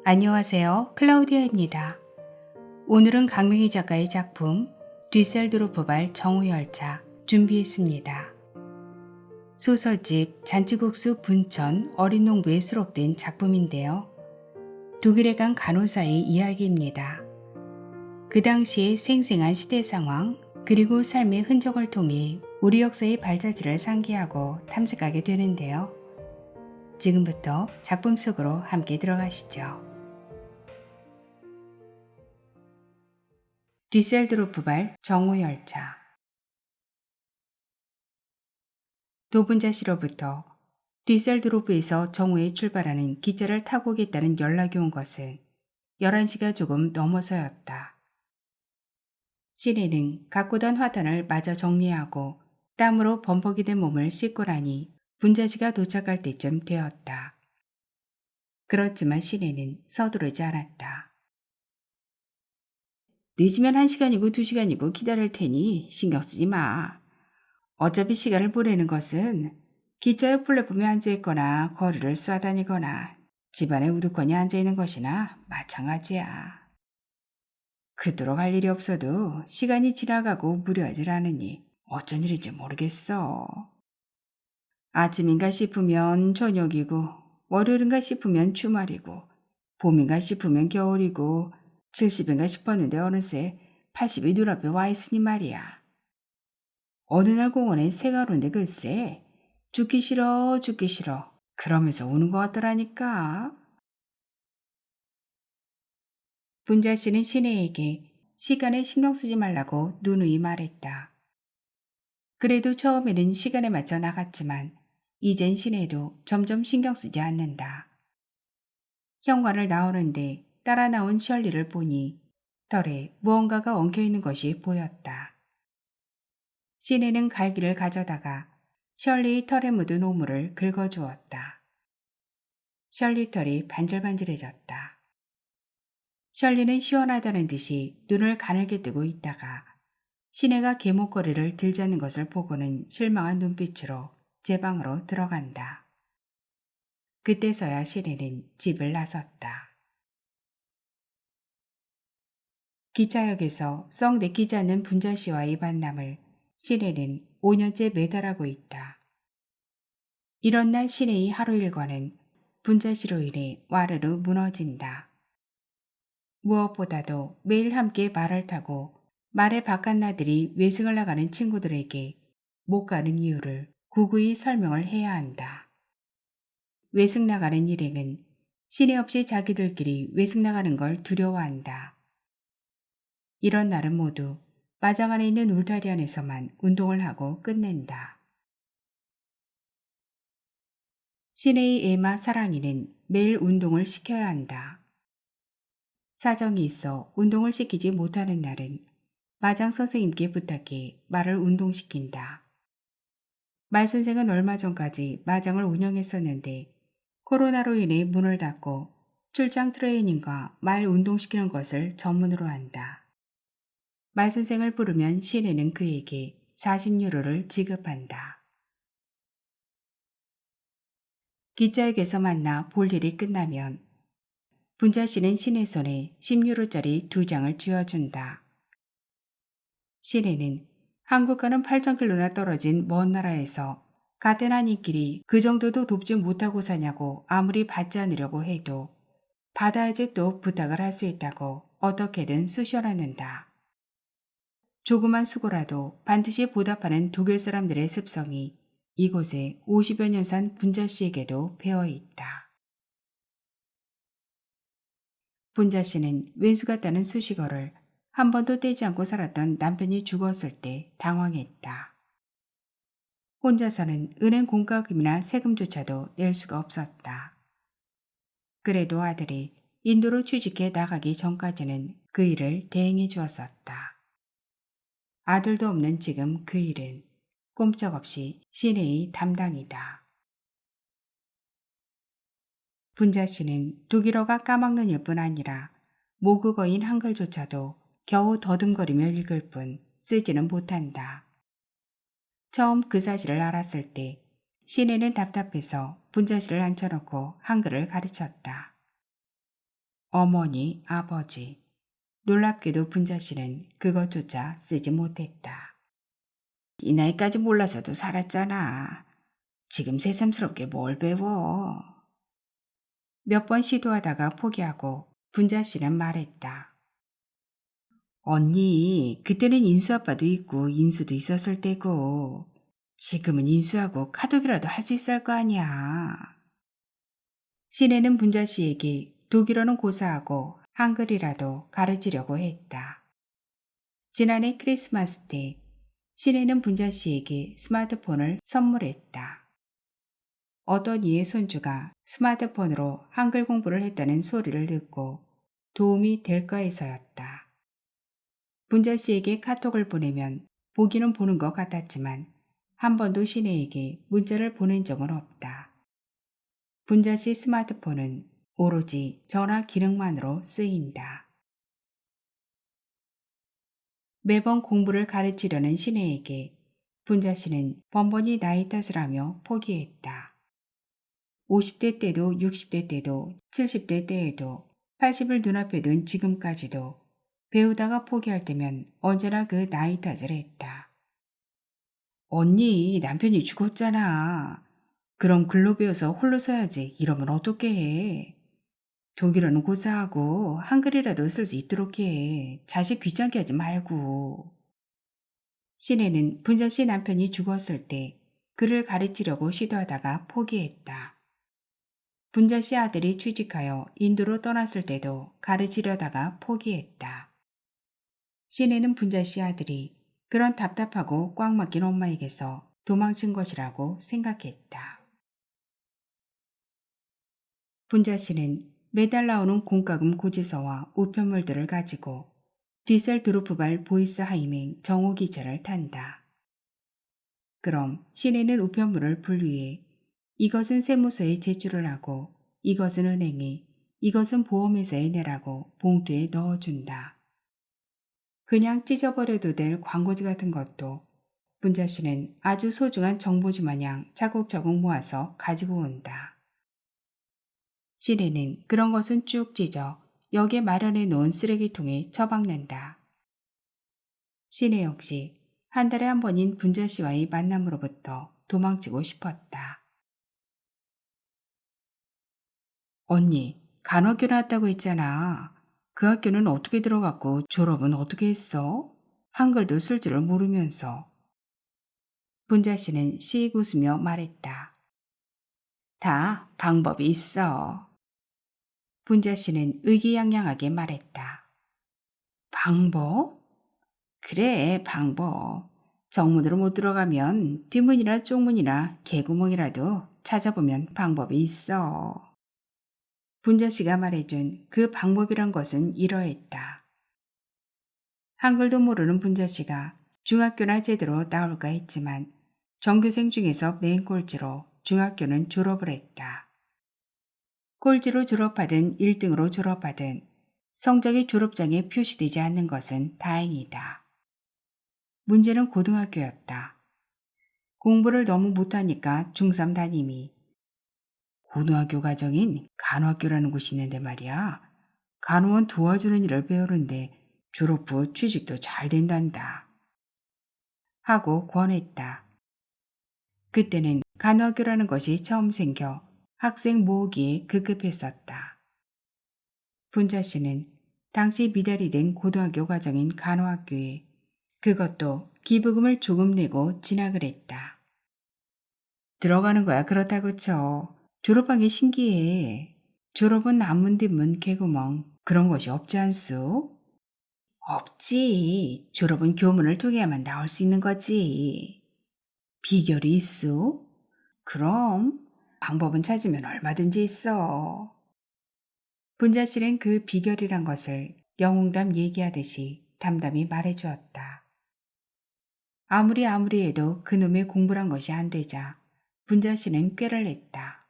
안녕하세요. 클라우디아입니다. 오늘은 강명희 작가의 작품 뒤셀도르프발 정오열차 준비했습니다. 소설집 잔치국수 분천 어린 농부에 수록된 작품인데요. 독일에 간 간호사의 이야기입니다. 그 당시의 생생한 시대 상황 그리고 삶의 흔적을 통해 우리 역사의 발자취를 상기하고 탐색하게 되는데요. 지금부터 작품 속으로 함께 들어가시죠. 뒤셀도르프발 정오열차. 도분자시로부터 뒤셀도르프에서 정오에 출발하는 기차를 타고 오겠다는 연락이 온 것은 11시가 조금 넘어서였다. 시내는 갖고 던 화단을 마저 정리하고 땀으로 범벅이 된 몸을 씻고 나니 분자시가 도착할 때쯤 되었다. 그렇지만 시내는 서두르지 않았다. 늦으면 1시간이고 2시간이고 기다릴 테니 신경 쓰지 마. 어차피 시간을 보내는 것은 기차의 플랫폼에 앉아있거나 거리를 쏘아다니거나 집안에 우두커니 앉아있는 것이나 마찬가지야. 그토록 할 일이 없어도 시간이 지나가고 무료하질 않으니 어쩐 일인지 모르겠어. 아침인가 싶으면 저녁이고 월요일인가 싶으면 주말이고 봄인가 싶으면 겨울이고 70인가 싶었는데 어느새 80이 눈앞에 와 있으니 말이야. 어느 날 공원에 새가 오는데 글쎄 죽기 싫어 죽기 싫어 그러면서 우는 것 같더라니까. 분자 씨는 시내에게 시간에 신경 쓰지 말라고 누누이 말했다. 그래도 처음에는 시간에 맞춰 나갔지만 이젠 시내도 점점 신경 쓰지 않는다. 현관을 나오는데 따라 나온 셜리를 보니 털에 무언가가 엉켜있는 것이 보였다. 시내는 갈기를 가져다가 셜리의 털에 묻은 오물을 긁어주었다. 셜리 털이 반질반질해졌다. 셜리는 시원하다는 듯이 눈을 가늘게 뜨고 있다가 시내가 개목걸이를 들자는 것을 보고는 실망한 눈빛으로 제 방으로 들어간다. 그때서야 시내는 집을 나섰다. 기차역에서 썩 내키지 않는 분자 씨와의 만남을 시내는 5년째 매달하고 있다. 이런 날 시내의 하루 일과는 분자 씨로 인해 와르르 무너진다. 무엇보다도 매일 함께 말을 타고 말의 바깥나들이 외승을 나가는 친구들에게 못 가는 이유를 구구이 설명을 해야 한다. 외승 나가는 일행은 시내 없이 자기들끼리 외승 나가는 걸 두려워한다. 이런 날은 모두 마장 안에 있는 울타리 안에서만 운동을 하고 끝낸다. 시내의 에마 사랑이는 매일 운동을 시켜야 한다. 사정이 있어 운동을 시키지 못하는 날은 마장 선생님께 부탁해 말을 운동시킨다. 말 선생은 얼마 전까지 마장을 운영했었는데 코로나로 인해 문을 닫고 출장 트레이닝과 말 운동시키는 것을 전문으로 한다. 말 선생을 부르면 시내는 그에게 40유로를 지급한다. 기차역에서 만나 볼 일이 끝나면 분자 씨는 시내 손에 10유로짜리 2장을 쥐어준다. 시내는 한국과는 8,000km나 떨어진 먼 나라에서 같은 한인끼리 그 정도도 돕지 못하고 사냐고 아무리 받지 않으려고 해도 받아야지 또 부탁을 할 수 있다고 어떻게든 쑤셔넣는다. 조그만 수고라도 반드시 보답하는 독일 사람들의 습성이 이곳에 50여 년 산 분자 씨에게도 배어있다. 분자 씨는 왼수 같다는 수식어를 한 번도 떼지 않고 살았던 남편이 죽었을 때 당황했다. 혼자서는 은행 공과금이나 세금조차도 낼 수가 없었다. 그래도 아들이 인도로 취직해 나가기 전까지는 그 일을 대행해 주었었다. 아들도 없는 지금 그 일은 꼼짝없이 시내의 담당이다. 분자 씨는 독일어가 까막눈 일 뿐 아니라 모국어인 한글조차도 겨우 더듬거리며 읽을 뿐 쓰지는 못한다. 처음 그 사실을 알았을 때 시내는 답답해서 분자 씨를 앉혀놓고 한글을 가르쳤다. 어머니, 아버지. 놀랍게도 분자 씨는 그것조차 쓰지 못했다. 이 나이까지 몰라서도 살았잖아. 지금 새삼스럽게 뭘 배워. 몇 번 시도하다가 포기하고 분자 씨는 말했다. 언니, 그때는 인수 아빠도 있고 인수도 있었을 때고 지금은 인수하고 카톡이라도 할 수 있을 거 아니야. 시내는 분자 씨에게 독일어는 고사하고 한글이라도 가르치려고 했다. 지난해 크리스마스 때 시내는 분자 씨에게 스마트폰을 선물했다. 어떤 이의 손주가 스마트폰으로 한글 공부를 했다는 소리를 듣고 도움이 될까 해서였다. 분자 씨에게 카톡을 보내면 보기는 보는 것 같았지만 한 번도 시내에게 문자를 보낸 적은 없다. 분자 씨 스마트폰은 오로지 전화 기능만으로 쓰인다. 매번 공부를 가르치려는 시내에게 분자 씨는 번번이 나이 탓을 하며 포기했다. 50대 때도 60대 때도 70대 때에도 80을 눈앞에 둔 지금까지도 배우다가 포기할 때면 언제나 그 나이 탓을 했다. 언니, 남편이 죽었잖아. 그럼 글로 배워서 홀로 써야지. 이러면 어떻게 해? 독일어는 고사하고 한글이라도 쓸 수 있도록 해. 자식 귀찮게 하지 말고. 시내는 분자 씨 남편이 죽었을 때 그를 가르치려고 시도하다가 포기했다. 분자 씨 아들이 취직하여 인도로 떠났을 때도 가르치려다가 포기했다. 시내는 분자 씨 아들이 그런 답답하고 꽉 막힌 엄마에게서 도망친 것이라고 생각했다. 분자 씨는 매달 나오는 공과금 고지서와 우편물들을 가지고 디셀드루프발 보이스 하이밍 정오 기차를 탄다. 그럼 시내는 우편물을 분류해 이것은 세무서에 제출을 하고 이것은 은행에 이것은 보험회사에 내라고 봉투에 넣어준다. 그냥 찢어버려도 될 광고지 같은 것도 분자 씨는 아주 소중한 정보지 마냥 차곡차곡 모아서 가지고 온다. 시내는 그런 것은 쭉 찢어 역에 마련해 놓은 쓰레기통에 처박는다. 시내 역시 한 달에 한 번인 분자 씨와의 만남으로부터 도망치고 싶었다. 언니, 간호학교 나왔다고 했잖아. 그 학교는 어떻게 들어갔고 졸업은 어떻게 했어? 한글도 쓸 줄을 모르면서. 분자 씨는 씩 웃으며 말했다. 다 방법이 있어. 분자 씨는 의기양양하게 말했다. 방법? 그래, 방법. 정문으로 못 들어가면 뒷문이나 쪽문이나 개구멍이라도 찾아보면 방법이 있어. 분자 씨가 말해준 그 방법이란 것은 이러했다. 한글도 모르는 분자 씨가 중학교나 제대로 나올까 했지만 전교생 중에서 맨 꼴찌로 중학교는 졸업을 했다. 꼴찌로 졸업하든 1등으로 졸업하든 성적이 졸업장에 표시되지 않는 것은 다행이다. 문제는 고등학교였다. 공부를 너무 못하니까 중3 담임이 고등학교 과정인 간호학교라는 곳이 있는데 말이야. 간호원 도와주는 일을 배우는데 졸업 후 취직도 잘 된단다. 하고 권했다. 그때는 간호학교라는 것이 처음 생겨 학생 모으기에 급급했었다. 분자 씨는 당시 미달이 된 고등학교 과정인 간호학교에 그것도 기부금을 조금 내고 진학을 했다. 들어가는 거야 그렇다고 쳐. 졸업한 게 신기해. 졸업은 앞문 뒷문 개구멍 그런 것이 없지 않소? 없지. 졸업은 교문을 통해야만 나올 수 있는 거지. 비결이 있소? 그럼 방법은 찾으면 얼마든지 있어. 분자 씨는 그 비결이란 것을 영웅담 얘기하듯이 담담히 말해주었다. 아무리 해도 그놈의 공부란 것이 안 되자 분자 씨는 꾀를 냈다.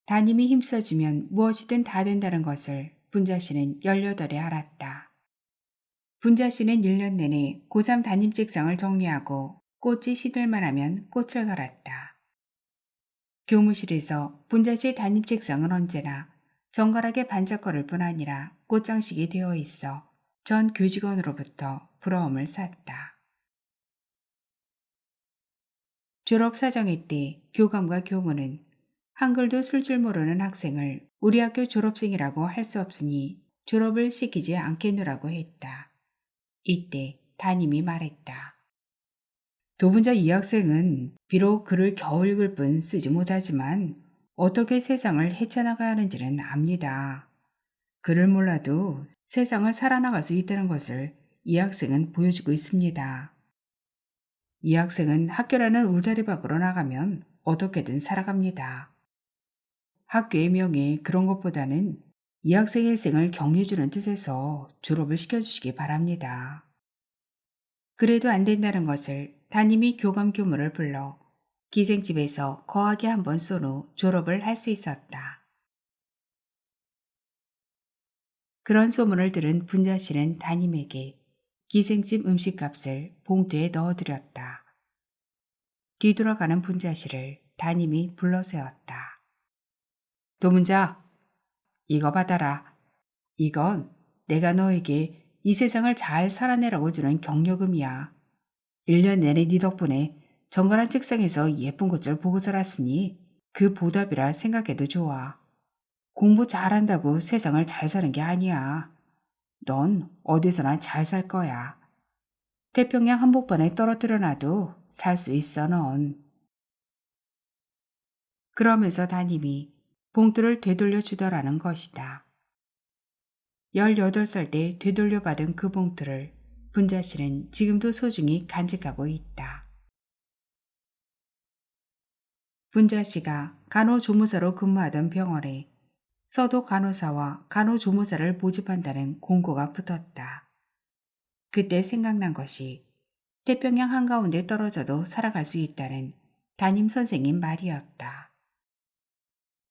담임이 힘써주면 무엇이든 다 된다는 것을 분자 씨는 18에 알았다. 분자 씨는 1년 내내 고3 담임 책상을 정리하고 꽃이 시들만 하면 꽃을 갈았다. 교무실에서 분자 씨의 담임 책상은 언제나 정갈하게 반짝거릴 뿐 아니라 꽃장식이 되어 있어 전 교직원으로부터 부러움을 샀다. 졸업사정회 때 교감과 교무는 한글도 쓸 줄 모르는 학생을 우리 학교 졸업생이라고 할 수 없으니 졸업을 시키지 않겠노라고 했다. 이때 담임이 말했다. 도분자 이 학생은 비록 글을 겨우 읽을 뿐 쓰지 못하지만 어떻게 세상을 헤쳐나가야 하는지는 압니다. 글을 몰라도 세상을 살아나갈 수 있다는 것을 이 학생은 보여주고 있습니다. 이 학생은 학교라는 울타리 밖으로 나가면 어떻게든 살아갑니다. 학교의 명예 그런 것보다는 이 학생의 일생을 격려해주는 뜻에서 졸업을 시켜주시기 바랍니다. 그래도 안 된다는 것을 담임이 교감 교무를 불러 기생집에서 거하게 한번 쏜 후 졸업을 할 수 있었다. 그런 소문을 들은 분자씨는 담임에게 기생집 음식값을 봉투에 넣어드렸다. 뒤돌아가는 분자씨를 담임이 불러세웠다. 도문자, 이거 받아라. 이건 내가 너에게 이 세상을 잘 살아내라고 주는 격려금이야. 1년 내내 네 덕분에 정갈한 책상에서 예쁜 것을 보고 살았으니 그 보답이라 생각해도 좋아. 공부 잘한다고 세상을 잘 사는 게 아니야. 넌 어디서나 잘 살 거야. 태평양 한복판에 떨어뜨려 놔도 살 수 있어 넌. 그러면서 담임이 봉투를 되돌려 주더라는 것이다. 18살 때 되돌려받은 그 봉투를 분자씨는 지금도 소중히 간직하고 있다. 분자씨가 간호조무사로 근무하던 병원에 서도 간호사와 간호조무사를 모집한다는 공고가 붙었다. 그때 생각난 것이 태평양 한가운데 떨어져도 살아갈 수 있다는 담임 선생님 말이었다.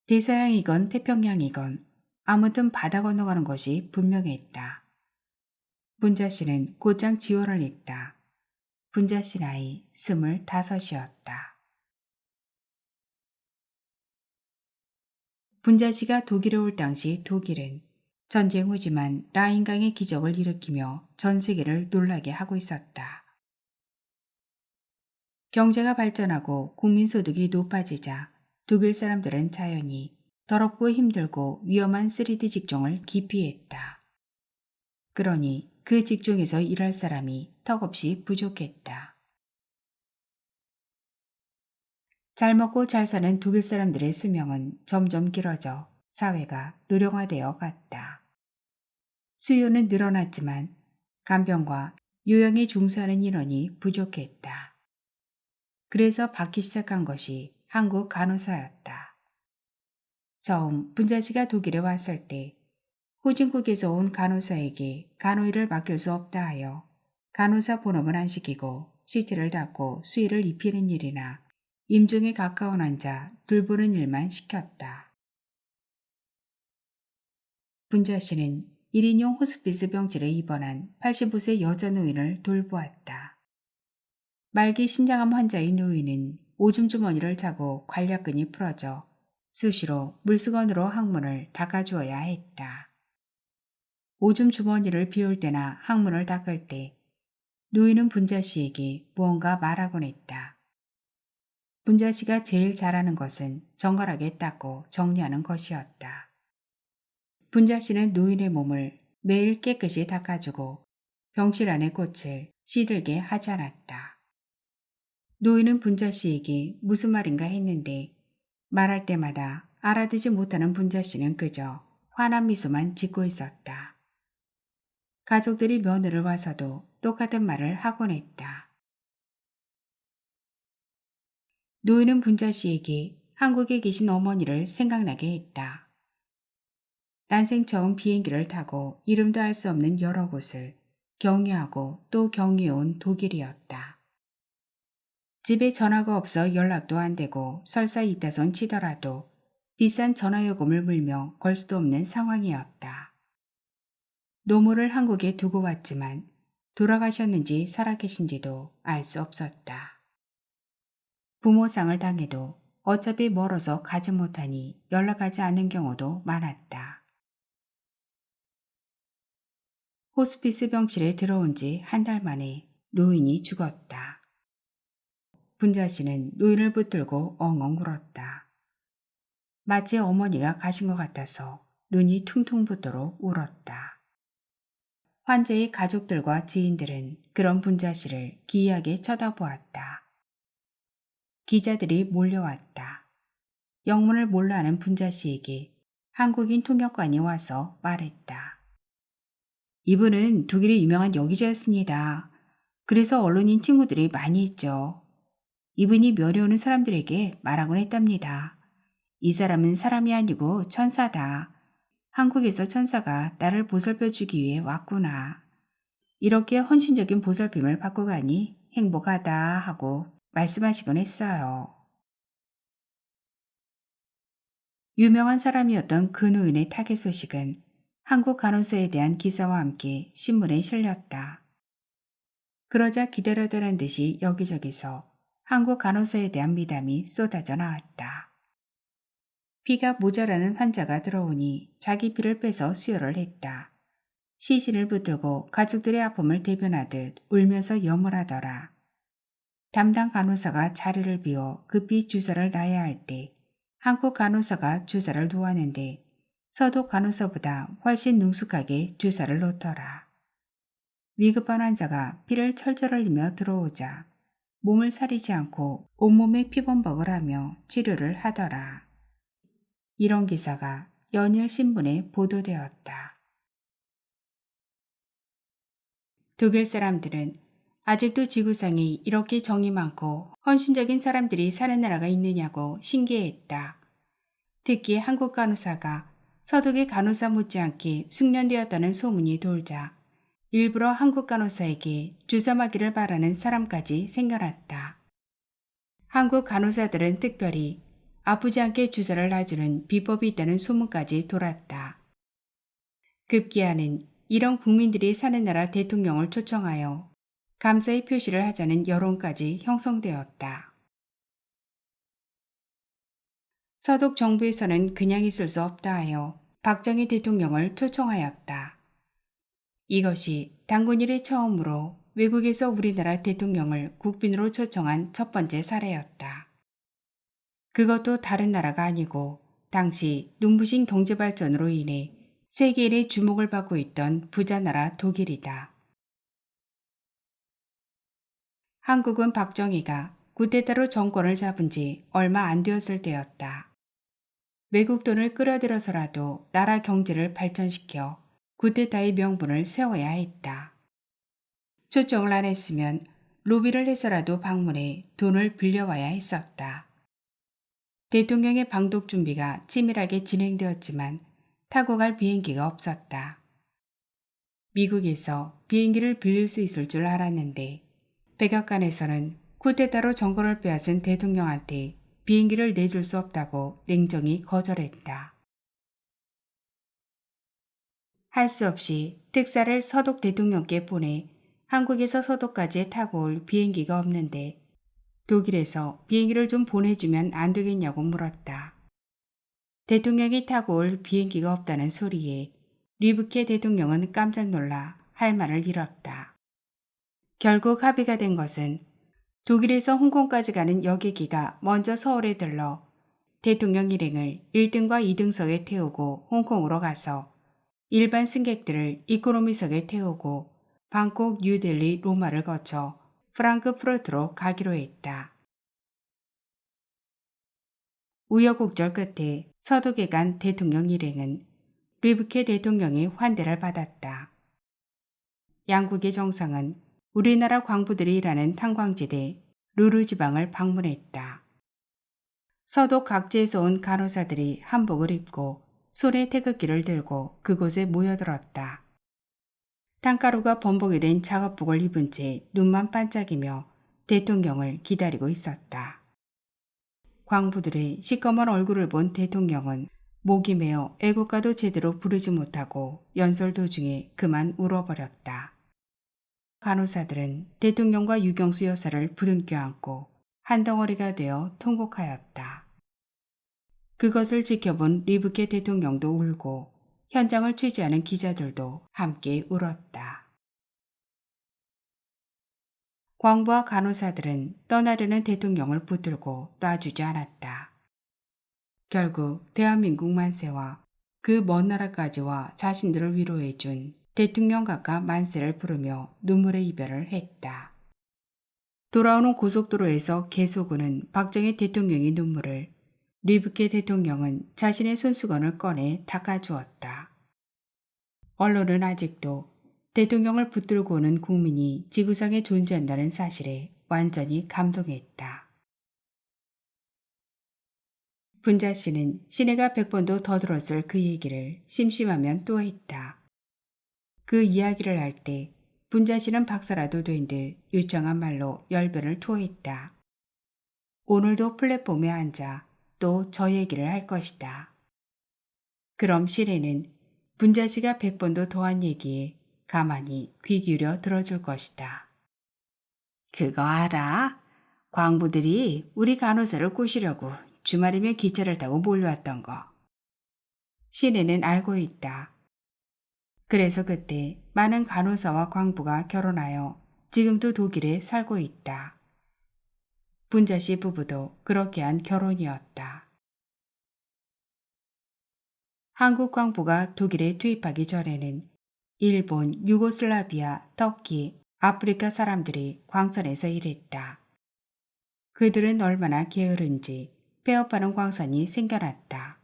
대서양이건 태평양이건 아무튼 바다 건너가는 것이 분명했다. 분자씨는 곧장 지원을 했다. 분자씨 나이 25이었다. 분자씨가 독일에 올 당시 독일은 전쟁 후지만 라인강의 기적을 일으키며 전 세계를 놀라게 하고 있었다. 경제가 발전하고 국민소득이 높아지자 독일 사람들은 자연히 더럽고 힘들고 위험한 3D 직종을 기피했다. 그러니 그 직종에서 일할 사람이 턱없이 부족했다. 잘 먹고 잘 사는 독일 사람들의 수명은 점점 길어져 사회가 노령화되어 갔다. 수요는 늘어났지만 간병과 요양에 종사하는 인원이 부족했다. 그래서 받기 시작한 것이 한국 간호사였다. 처음 분자씨가 독일에 왔을 때 후진국에서 온 간호사에게 간호일을 맡길 수 없다 하여 간호사 본업은 안 시키고 시체를 닦고 수의를 입히는 일이나 임종에 가까운 환자 돌보는 일만 시켰다. 분자씨는 1인용 호스피스 병실에 입원한 85세 여자 노인을 돌보았다. 말기 신장암 환자의 노인은 오줌 주머니를 차고 관략근이 풀어져 수시로 물수건으로 항문을 닦아주어야 했다. 오줌 주머니를 비울 때나 항문을 닦을 때 노인은 분자씨에게 무언가 말하곤 했다. 분자씨가 제일 잘하는 것은 정갈하게 닦고 정리하는 것이었다. 분자씨는 노인의 몸을 매일 깨끗이 닦아주고 병실 안의 꽃을 시들게 하지 않았다. 노인은 분자씨에게 무슨 말인가 했는데 말할 때마다 알아듣지 못하는 분자씨는 그저 환한 미소만 짓고 있었다. 가족들이 며느를 와서도 똑같은 말을 하곤 했다. 노인은 분자씨에게 한국에 계신 어머니를 생각나게 했다. 난생 처음 비행기를 타고 이름도 알 수 없는 여러 곳을 경유하고 또 경유해온 독일이었다. 집에 전화가 없어 연락도 안 되고 설사 이따손 치더라도 비싼 전화요금을 물며 걸 수도 없는 상황이었다. 노모를 한국에 두고 왔지만 돌아가셨는지 살아계신지도 알 수 없었다. 부모상을 당해도 어차피 멀어서 가지 못하니 연락하지 않는 경우도 많았다. 호스피스 병실에 들어온 지 한 달 만에 노인이 죽었다. 분자 씨는 노인을 붙들고 엉엉 울었다. 마치 어머니가 가신 것 같아서 눈이 퉁퉁 붓도록 울었다. 환자의 가족들과 지인들은 그런 분자 씨를 기이하게 쳐다보았다. 기자들이 몰려왔다. 영문을 몰라 하는 분자 씨에게 한국인 통역관이 와서 말했다. 이분은 독일의 유명한 여기자였습니다. 그래서 언론인 친구들이 많이 있죠. 이분이 멸이 오는 사람들에게 말하곤 했답니다. 이 사람은 사람이 아니고 천사다. 한국에서 천사가 나를 보살펴 주기 위해 왔구나. 이렇게 헌신적인 보살핌을 받고 가니 행복하다 하고 말씀하시곤 했어요. 유명한 사람이었던 그 노인의 타계 소식은 한국 간호사에 대한 기사와 함께 신문에 실렸다. 그러자 기다려다란 듯이 여기저기서 한국 간호사에 대한 미담이 쏟아져 나왔다. 피가 모자라는 환자가 들어오니 자기 피를 빼서 수혈을 했다. 시신을 붙들고 가족들의 아픔을 대변하듯 울면서 염을 하더라. 담당 간호사가 자리를 비워 급히 주사를 놔야 할 때 한국 간호사가 주사를 놓았는데 서독 간호사보다 훨씬 능숙하게 주사를 놓더라. 위급한 환자가 피를 철철 흘리며 들어오자 몸을 사리지 않고 온몸에 피범벅을 하며 치료를 하더라. 이런 기사가 연일 신문에 보도되었다. 독일 사람들은 아직도 지구상에 이렇게 정이 많고 헌신적인 사람들이 사는 나라가 있느냐고 신기해했다. 특히 한국 간호사가 서독의 간호사 못지않게 숙련되었다는 소문이 돌자 일부러 한국 간호사에게 주사 맞기를 바라는 사람까지 생겨났다. 한국 간호사들은 특별히 아프지 않게 주사를 놔주는 비법이 있다는 소문까지 돌았다. 급기야는 이런 국민들이 사는 나라 대통령을 초청하여 감사의 표시를 하자는 여론까지 형성되었다. 서독 정부에서는 그냥 있을 수 없다 하여 박정희 대통령을 초청하였다. 이것이 단군 이래 처음으로 외국에서 우리나라 대통령을 국빈으로 초청한 첫 번째 사례였다. 그것도 다른 나라가 아니고 당시 눈부신 경제발전으로 인해 세계인의 주목을 받고 있던 부자나라 독일이다. 한국은 박정희가 쿠데타로 정권을 잡은 지 얼마 안 되었을 때였다. 외국 돈을 끌어들여서라도 나라 경제를 발전시켜 쿠데타의 명분을 세워야 했다. 초청을 안 했으면 로비를 해서라도 방문해 돈을 빌려와야 했었다. 대통령의 방독 준비가 치밀하게 진행되었지만 타고 갈 비행기가 없었다. 미국에서 비행기를 빌릴 수 있을 줄 알았는데 백악관에서는 쿠데타로 정권을 빼앗은 대통령한테 비행기를 내줄 수 없다고 냉정히 거절했다. 할 수 없이 특사를 서독 대통령께 보내 한국에서 서독까지 타고 올 비행기가 없는데 독일에서 비행기를 좀 보내주면 안 되겠냐고 물었다. 대통령이 타고 올 비행기가 없다는 소리에 리브케 대통령은 깜짝 놀라 할 말을 잃었다. 결국 합의가 된 것은 독일에서 홍콩까지 가는 여객기가 먼저 서울에 들러 대통령 일행을 1등과 2등석에 태우고 홍콩으로 가서 일반 승객들을 이코노미석에 태우고 방콕, 뉴델리, 로마를 거쳐 프랑크푸르트로 가기로 했다. 우여곡절 끝에 서독에 간 대통령 일행은 리브케 대통령의 환대를 받았다. 양국의 정상은 우리나라 광부들이 일하는 탄광지대 루르 지방을 방문했다. 서독 각지에서 온 간호사들이 한복을 입고 손에 태극기를 들고 그곳에 모여들었다. 탄가루가 범벅이 된 작업복을 입은 채 눈만 반짝이며 대통령을 기다리고 있었다. 광부들의 시꺼먼 얼굴을 본 대통령은 목이 메어 애국가도 제대로 부르지 못하고 연설 도중에 그만 울어버렸다. 간호사들은 대통령과 유경수 여사를 부둥켜 안고 한 덩어리가 되어 통곡하였다. 그것을 지켜본 리브케 대통령도 울고 현장을 취재하는 기자들도 함께 울었다. 광부와 간호사들은 떠나려는 대통령을 붙들고 놔주지 않았다. 결국 대한민국 만세와 그 먼 나라까지와 자신들을 위로해준 대통령 각하 만세를 부르며 눈물의 이별을 했다. 돌아오는 고속도로에서 계속 우는 박정희 대통령의 눈물을 리브케 대통령은 자신의 손수건을 꺼내 닦아주었다. 언론은 아직도 대통령을 붙들고 오는 국민이 지구상에 존재한다는 사실에 완전히 감동했다. 분자 씨는 시내가 100번도 더 들었을 그 얘기를 심심하면 또 했다. 그 이야기를 할 때 분자 씨는 박사라도 된 듯 유창한 말로 열변을 토했다. 오늘도 플랫폼에 앉아 또 저 얘기를 할 것이다. 그럼 시내는 분자 씨가 100번도 더한 얘기에 가만히 귀 기울여 들어줄 것이다. 그거 알아? 광부들이 우리 간호사를 꼬시려고 주말이면 기차를 타고 몰려왔던 거. 시내는 알고 있다. 그래서 그때 많은 간호사와 광부가 결혼하여 지금도 독일에 살고 있다. 분자 씨 부부도 그렇게 한 결혼이었다. 한국 광부가 독일에 투입하기 전에는 일본, 유고슬라비아, 터키, 아프리카 사람들이 광산에서 일했다. 그들은 얼마나 게으른지 폐업하는 광산이 생겨났다.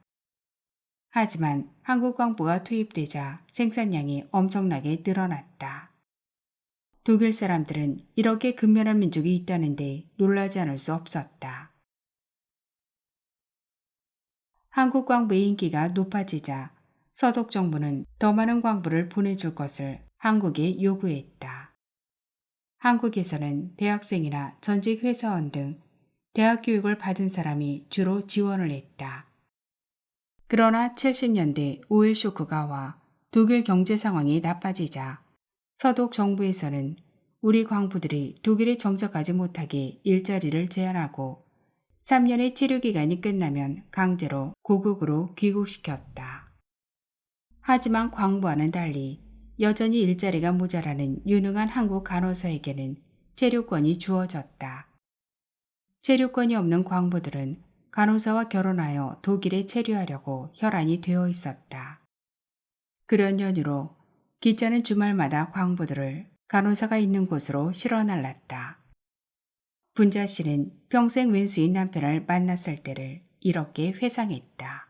하지만 한국 광부가 투입되자 생산량이 엄청나게 늘어났다. 독일 사람들은 이렇게 근면한 민족이 있다는데 놀라지 않을 수 없었다. 한국 광부의 인기가 높아지자 서독 정부는 더 많은 광부를 보내줄 것을 한국에 요구했다. 한국에서는 대학생이나 전직 회사원 등 대학 교육을 받은 사람이 주로 지원을 했다. 그러나 70년대 오일 쇼크가 와 독일 경제 상황이 나빠지자 서독 정부에서는 우리 광부들이 독일에 정착하지 못하게 일자리를 제한하고 3년의 치료기간이 끝나면 강제로 고국으로 귀국시켰다. 하지만 광부와는 달리 여전히 일자리가 모자라는 유능한 한국 간호사에게는 체류권이 주어졌다. 체류권이 없는 광부들은 간호사와 결혼하여 독일에 체류하려고 혈안이 되어 있었다. 그런 연유로 기차는 주말마다 광부들을 간호사가 있는 곳으로 실어 날랐다. 분자 씨는 평생 왼수인 남편을 만났을 때를 이렇게 회상했다.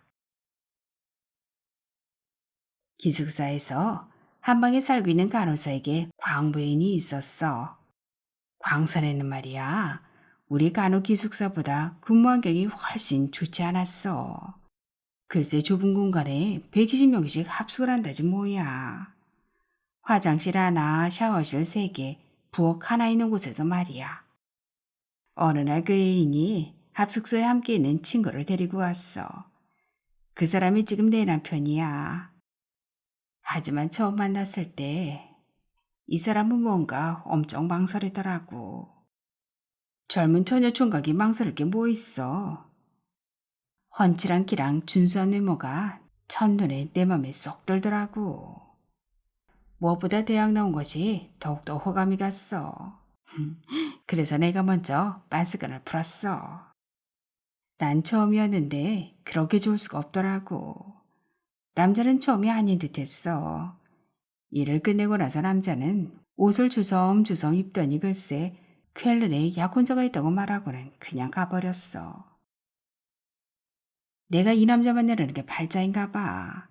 기숙사에서 한방에 살고 있는 간호사에게 광부인이 있었어. 광산에는 말이야. 우리 간호 기숙사보다 근무 환경이 훨씬 좋지 않았어. 글쎄 좁은 공간에 120명씩 합숙을 한다지 뭐야. 화장실 하나, 샤워실 3개, 부엌 하나 있는 곳에서 말이야. 어느 날 그 애인이 합숙소에 함께 있는 친구를 데리고 왔어. 그 사람이 지금 내 남편이야. 하지만 처음 만났을 때 이 사람은 뭔가 엄청 망설이더라고. 젊은 처녀 총각이 망설일 게 뭐 있어. 훤칠한 키랑 준수한 외모가 첫눈에 내 맘에 쏙 들더라고. 무엇보다 대학 나온 것이 더욱더 호감이 갔어. 그래서 내가 먼저 빤스건을 풀었어. 난 처음이었는데 그렇게 좋을 수가 없더라고. 남자는 처음이 아닌 듯했어. 일을 끝내고 나서 남자는 옷을 주섬주섬 입더니 글쎄 쾰른에 약혼자가 있다고 말하고는 그냥 가버렸어. 내가 이 남자 만나려는 게 발자인가 봐.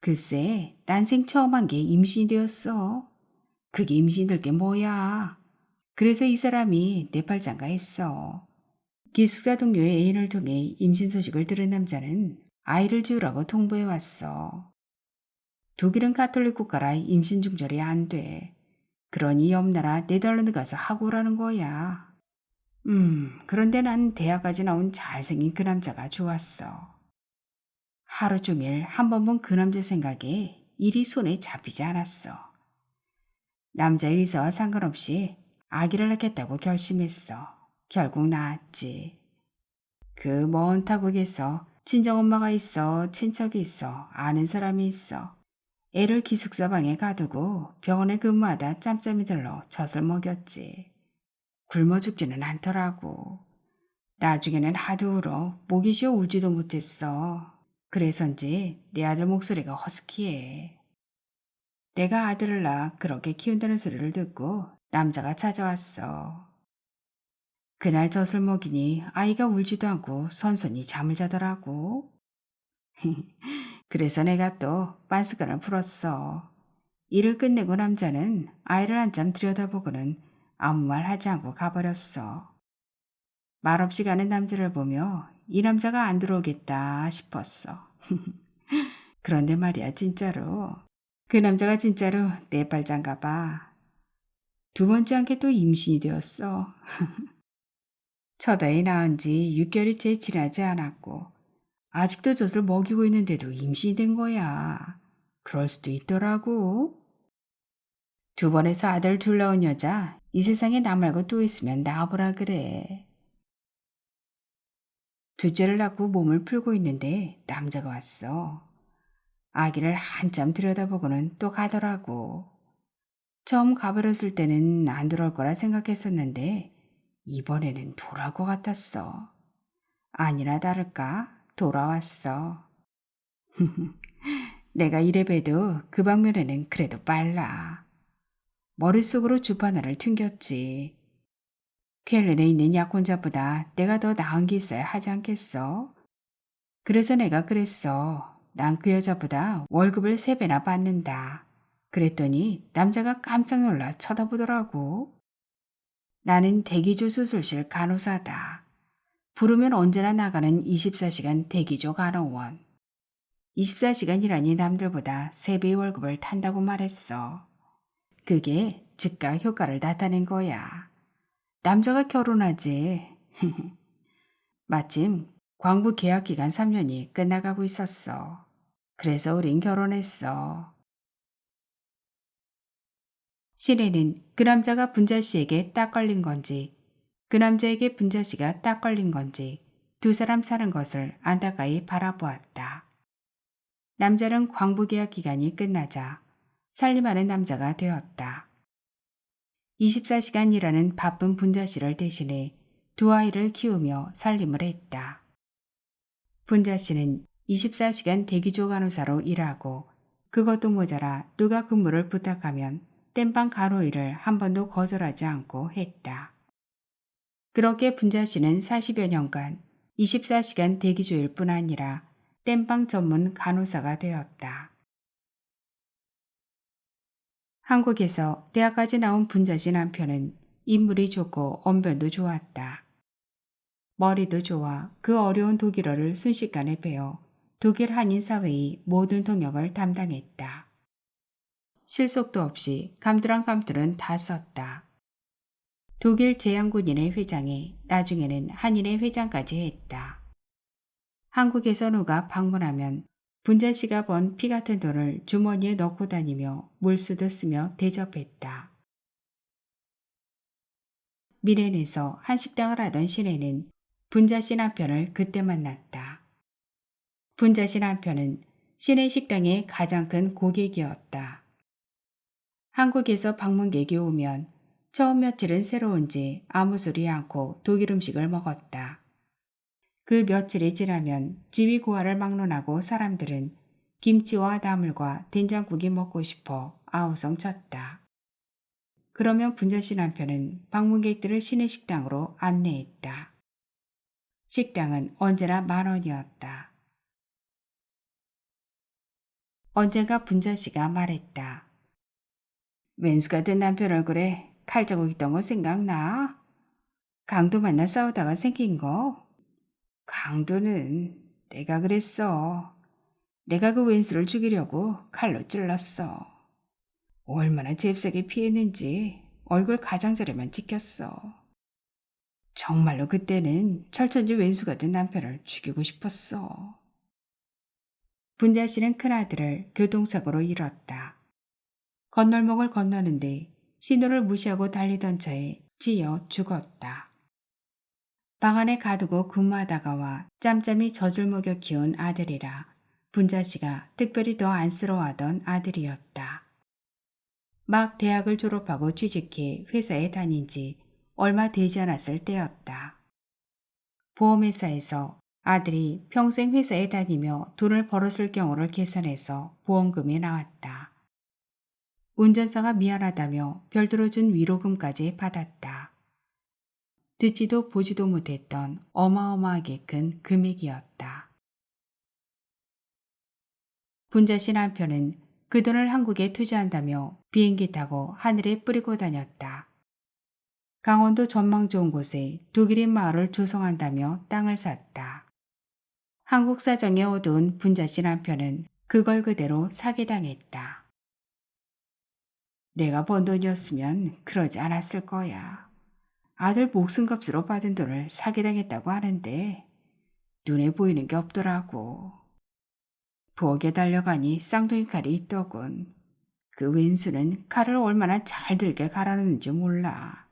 글쎄 난생 처음 한 게 임신이 되었어. 그게 임신될 게 뭐야. 그래서 이 사람이 내 팔짱가 했어. 기숙사 동료의 애인을 통해 임신 소식을 들은 남자는 아이를 지우라고 통보해 왔어. 독일은 가톨릭 국가라 임신 중절이 안 돼. 그러니 옆 나라 네덜란드 가서 하고 오라는 거야. 그런데 난 대학까지 나온 잘생긴 그 남자가 좋았어. 하루 종일 한 번 본 그 남자 생각에 일이 손에 잡히지 않았어. 남자의 의사와 상관없이 아기를 낳겠다고 결심했어. 결국 낳았지. 그 먼 타국에서 친정엄마가 있어, 친척이 있어, 아는 사람이 있어. 애를 기숙사 방에 가두고 병원에 근무하다 짬짬이 들러 젖을 먹였지. 굶어 죽지는 않더라고. 나중에는 하도 울어 목이 쉬어 울지도 못했어. 그래서인지 내 아들 목소리가 허스키해. 내가 아들을 낳아 그렇게 키운다는 소리를 듣고 남자가 찾아왔어. 그날 젖을 먹이니 아이가 울지도 않고 선선히 잠을 자더라고. 그래서 내가 또 빤스간을 풀었어. 일을 끝내고 남자는 아이를 한참 들여다보고는 아무 말 하지 않고 가버렸어. 말없이 가는 남자를 보며 이 남자가 안 들어오겠다 싶었어. 그런데 말이야 진짜로. 그 남자가 진짜로 내 발장가 봐. 두 번째 한게 또 임신이 되었어. 첫 아이 낳은 지 6개월이 채 지나지 않았고 아직도 젖을 먹이고 있는데도 임신이 된 거야. 그럴 수도 있더라고. 두 번에서 아들 둘 낳은 여자 이 세상에 나 말고 또 있으면 낳아보라 그래. 둘째를 낳고 몸을 풀고 있는데 남자가 왔어. 아기를 한참 들여다보고는 또 가더라고. 처음 가버렸을 때는 안 들어올 거라 생각했었는데 이번에는 돌아올 것 같았어. 아니나 다를까 돌아왔어. 내가 이래 봬도 그 방면에는 그래도 빨라. 머릿속으로 주파나를 튕겼지. 쾰른에 있는 약혼자보다 내가 더 나은 게 있어야 하지 않겠어? 그래서 내가 그랬어. 난 그 여자보다 월급을 3배나 받는다. 그랬더니 남자가 깜짝 놀라 쳐다보더라고. 나는 대기조 수술실 간호사다. 부르면 언제나 나가는 24시간 대기조 간호원. 24시간이라니 남들보다 3배의 월급을 탄다고 말했어. 그게 즉각 효과를 나타낸 거야. 남자가 결혼하지. 마침 광부 계약 기간 3년이 끝나가고 있었어. 그래서 우린 결혼했어. 시내는 그 남자가 분자 씨에게 딱 걸린 건지 그 남자에게 분자 씨가 딱 걸린 건지 두 사람 사는 것을 안타까이 바라보았다. 남자는 광부 계약 기간이 끝나자 살림하는 남자가 되었다. 24시간 일하는 바쁜 분자 씨를 대신해 두 아이를 키우며 살림을 했다. 분자 씨는 24시간 대기조 간호사로 일하고 그것도 모자라 누가 근무를 부탁하면 땜빵 간호 일을 한 번도 거절하지 않고 했다. 그렇게 분자 씨는 40여 년간 24시간 대기조일 뿐 아니라 땜빵 전문 간호사가 되었다. 한국에서 대학까지 나온 분자 씨 남편은 인물이 좋고 언변도 좋았다. 머리도 좋아 그 어려운 독일어를 순식간에 배워 독일 한인 사회의 모든 통역을 담당했다. 실속도 없이 감투랑감투는 다 썼다. 독일 제향군인의 회장에 나중에는 한인의 회장까지 했다. 한국에서 누가 방문하면 분자 씨가 번 피 같은 돈을 주머니에 넣고 다니며 물수도 쓰며 대접했다. 미넨에서 한식당을 하던 시내는 분자 씨 남편을 그때 만났다. 분자 씨 남편은 시내 식당의 가장 큰 고객이었다. 한국에서 방문객이 오면 처음 며칠은 새로운지 아무 소리 않고 독일 음식을 먹었다. 그 며칠이 지나면 지위 고하를 막론하고 사람들은 김치와 나물과 된장국이 먹고 싶어 아우성 쳤다. 그러면 분자 씨 남편은 방문객들을 시내 식당으로 안내했다. 식당은 언제나 10,000원이었다. 언젠가 분자 씨가 말했다. 왼수 같은 남편 얼굴에 칼자국 있던 거 생각나? 강도 만나 싸우다가 생긴 거? 강도는 내가 그랬어. 내가 그 왼수를 죽이려고 칼로 찔렀어. 얼마나 잽싸게 피했는지 얼굴 가장자리만 찍혔어. 정말로 그때는 철천지 왼수 같은 남편을 죽이고 싶었어. 분자 씨는 큰아들을 교통사고로 잃었다. 건널목을 건너는데 신호를 무시하고 달리던 차에 치여 죽었다. 방 안에 가두고 근무하다가 와 짬짬이 젖을 먹여 키운 아들이라 분자씨가 특별히 더 안쓰러워하던 아들이었다. 막 대학을 졸업하고 취직해 회사에 다닌 지 얼마 되지 않았을 때였다. 보험회사에서 아들이 평생 회사에 다니며 돈을 벌었을 경우를 계산해서 보험금이 나왔다. 운전사가 미안하다며 별도로 준 위로금까지 받았다. 듣지도 보지도 못했던 어마어마하게 큰 금액이었다. 분자씨 남편은 그 돈을 한국에 투자한다며 비행기 타고 하늘에 뿌리고 다녔다. 강원도 전망 좋은 곳에 독일인 마을을 조성한다며 땅을 샀다. 한국 사정이 어두운 분자씨 남편은 그걸 그대로 사기당했다. 내가 번 돈이었으면 그러지 않았을 거야. 아들 목숨값으로 받은 돈을 사기당했다고 하는데 눈에 보이는 게 없더라고. 부엌에 달려가니 쌍둥이 칼이 있더군. 그 왼수는 칼을 얼마나 잘 들게 갈아놓는지 몰라.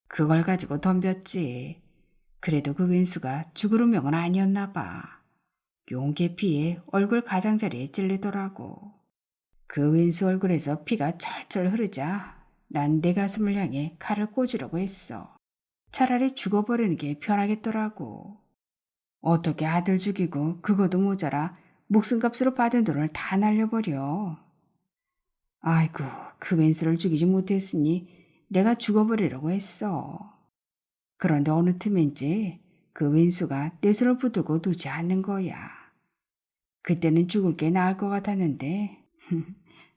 그걸 가지고 덤볐지. 그래도 그 왼수가 죽으름명은 아니었나 봐. 용계 피에 얼굴 가장자리에 찔리더라고. 그 왼수 얼굴에서 피가 철철 흐르자 난 내 가슴을 향해 칼을 꽂으려고 했어. 차라리 죽어버리는 게 편하겠더라고. 어떻게 아들 죽이고 그것도 모자라 목숨값으로 받은 돈을 다 날려버려. 아이고, 그 왼수를 죽이지 못했으니 내가 죽어버리려고 했어. 그런데 어느 틈엔지 그 왼수가 내 손을 붙들고 두지 않는 거야. 그때는 죽을 게 나을 것 같았는데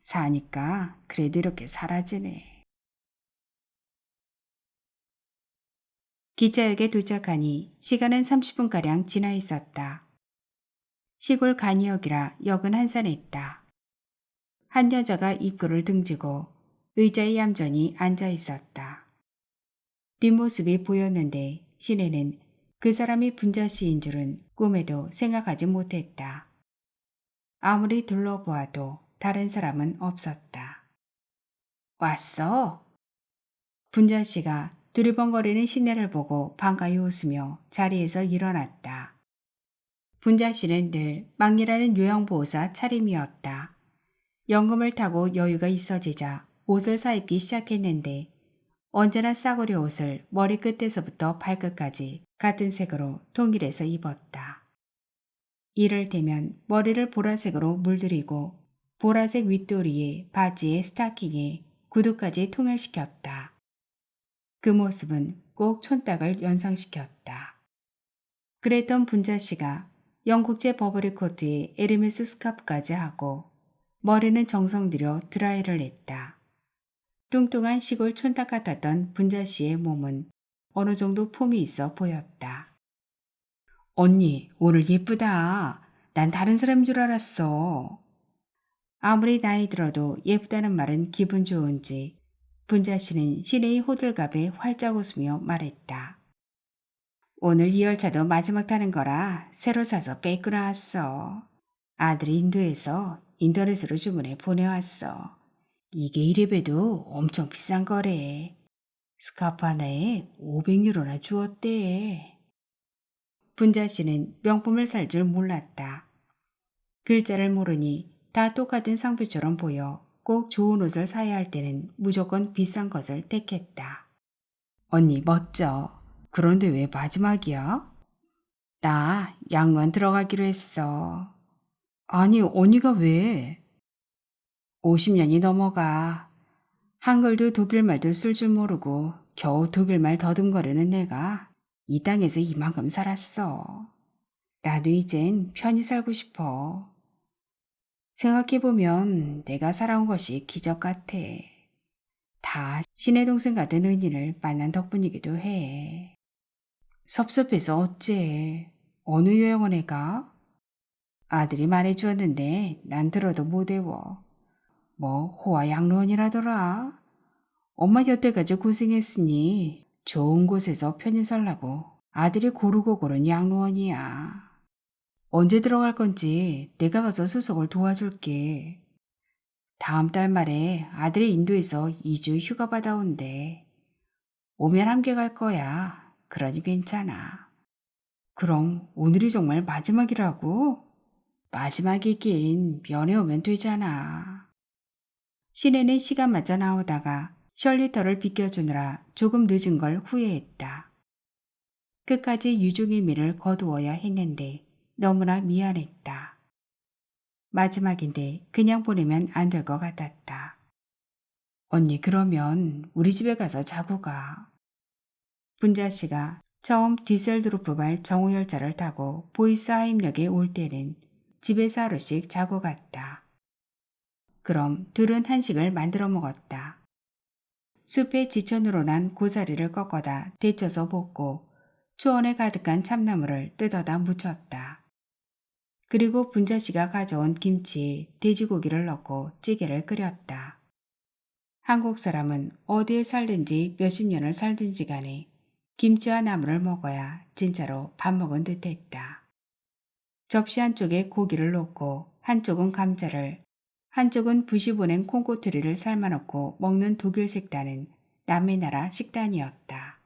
사니까 그래도 이렇게 사라지네. 기차역에 도착하니 시간은 30분가량 지나 있었다. 시골 간이역이라 역은 한산했다. 한 여자가 입구를 등지고 의자에 얌전히 앉아 있었다. 뒷모습이 보였는데 시내는 그 사람이 분자씨인 줄은 꿈에도 생각하지 못했다. 아무리 둘러보아도 다른 사람은 없었다. 왔어? 분자씨가 두리번거리는 시내를 보고 반가이 웃으며 자리에서 일어났다. 분자씨는 늘 막리라는 요양보호사 차림이었다. 연금을 타고 여유가 있어지자 옷을 사입기 시작했는데 언제나 싸구려 옷을 머리끝에서부터 발끝까지 같은 색으로 통일해서 입었다. 이를테면 머리를 보라색으로 물들이고 보라색 윗도리에 바지에 스타킹에 구두까지 통일시켰다. 그 모습은 꼭 촌딱을 연상시켰다. 그랬던 분자씨가 영국제 버버리 코트에 에르메스 스카프까지 하고 머리는 정성 들여 드라이를 했다. 뚱뚱한 시골 촌딱 같았던 분자씨의 몸은 어느 정도 폼이 있어 보였다. 언니, 오늘 예쁘다. 난 다른 사람인 줄 알았어. 아무리 나이 들어도 예쁘다는 말은 기분 좋은지 분자씨는 시내의 호들갑에 활짝 웃으며 말했다. 오늘 이 열차도 마지막 타는 거라 새로 사서 빼고 나왔어. 아들이 인도에서 인터넷으로 주문해 보내왔어. 이게 이래봬도 엄청 비싼 거래. 스카프 하나에 500유로나 주었대. 분자씨는 명품을 살 줄 몰랐다. 글자를 모르니 다 똑같은 상표처럼 보여 꼭 좋은 옷을 사야 할 때는 무조건 비싼 것을 택했다. 언니 멋져. 그런데 왜 마지막이야? 나 양로원 들어가기로 했어. 아니 언니가 왜? 50년이 넘어가. 한글도 독일말도 쓸 줄 모르고 겨우 독일말 더듬거리는 내가 이 땅에서 이만큼 살았어. 나도 이젠 편히 살고 싶어. 생각해보면 내가 살아온 것이 기적 같아. 다 신의 동생 같은 은인을 만난 덕분이기도 해. 섭섭해서 어째. 어느 요양원에 가? 아들이 말해주었는데 난 들어도 못 외워. 뭐 호화 양로원이라더라. 엄마 여태까지 고생했으니 좋은 곳에서 편히 살라고 아들이 고르고 고른 양로원이야. 언제 들어갈 건지 내가 가서 수속을 도와줄게. 다음 달 말에 아들이 인도에서 2주 휴가 받아온대. 오면 함께 갈 거야. 그러니 괜찮아. 그럼 오늘이 정말 마지막이라고? 마지막이긴 면회 오면 되잖아. 시내는 시간마저 나오다가 셜리터를 비껴주느라 조금 늦은 걸 후회했다. 끝까지 유종의 미를 거두어야 했는데 너무나 미안했다. 마지막인데 그냥 보내면 안 될 것 같았다. 언니 그러면 우리 집에 가서 자고 가. 분자 씨가 처음 뒤셀드루프발 정오열차를 타고 보이스하임역에 올 때는 집에서 하루씩 자고 갔다. 그럼 둘은 한식을 만들어 먹었다. 숲에 지천으로 난 고사리를 꺾어다 데쳐서 볶고 초원에 가득한 참나무를 뜯어다 무쳤다. 그리고 분자 씨가 가져온 김치에 돼지고기를 넣고 찌개를 끓였다. 한국 사람은 어디에 살든지 몇십 년을 살든지 간에 김치와 나물을 먹어야 진짜로 밥 먹은 듯 했다. 접시 한쪽에 고기를 놓고 한쪽은 감자를, 한쪽은 부시 보낸 콩고투리를 삶아놓고 먹는 독일 식단은 남의 나라 식단이었다.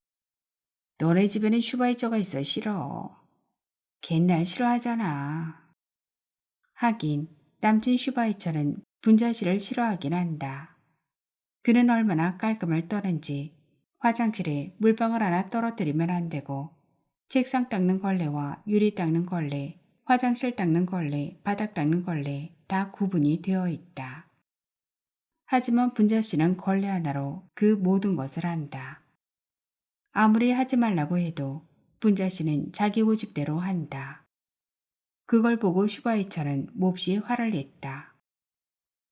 너네 집에는 슈바이처가 있어 싫어. 걘 날 싫어하잖아. 하긴 남친 슈바이처는 분자 씨를 싫어하긴 한다. 그는 얼마나 깔끔을 떠는지 화장실에 물방울 하나 떨어뜨리면 안 되고 책상 닦는 걸레와 유리 닦는 걸레, 화장실 닦는 걸레, 바닥 닦는 걸레 다 구분이 되어 있다. 하지만 분자 씨는 걸레 하나로 그 모든 것을 한다. 아무리 하지 말라고 해도 분자 씨는 자기 고집대로 한다. 그걸 보고 슈바이처는 몹시 화를 냈다.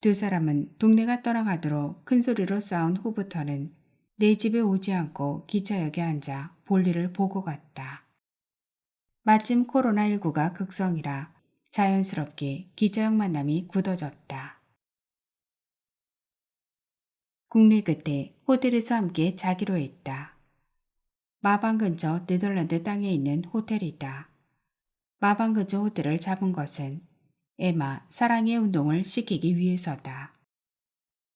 두 사람은 동네가 떠나가도록 큰 소리로 싸운 후부터는 내 집에 오지 않고 기차역에 앉아 볼일을 보고 갔다. 마침 코로나19가 극성이라 자연스럽게 기차역 만남이 굳어졌다. 국내 끝에 호텔에서 함께 자기로 했다. 마방 근처 네덜란드 땅에 있는 호텔이다. 마방 근처 호텔을 잡은 것은 에마 사랑의 운동을 시키기 위해서다.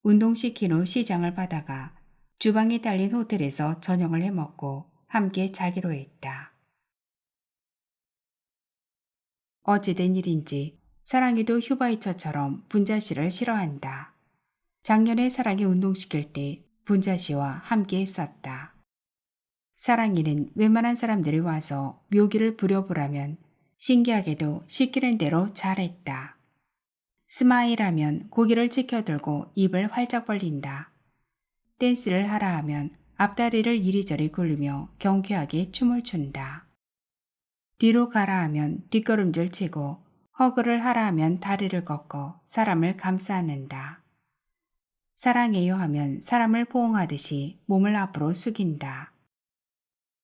운동시킨 후 시장을 받아가 주방에 딸린 호텔에서 저녁을 해먹고 함께 자기로 했다. 어찌된 일인지 사랑이도 휴바이처처럼 분자 씨를 싫어한다. 작년에 사랑이 운동시킬 때 분자 씨와 함께 했었다. 사랑이는 웬만한 사람들이 와서 묘기를 부려보라면 신기하게도 시키는 대로 잘했다. 스마일하면 고개를 치켜들고 입을 활짝 벌린다. 댄스를 하라 하면 앞다리를 이리저리 굴리며 경쾌하게 춤을 춘다. 뒤로 가라 하면 뒷걸음질 치고 허그를 하라 하면 다리를 꺾어 사람을 감싸 안는다. 사랑해요 하면 사람을 포옹하듯이 몸을 앞으로 숙인다.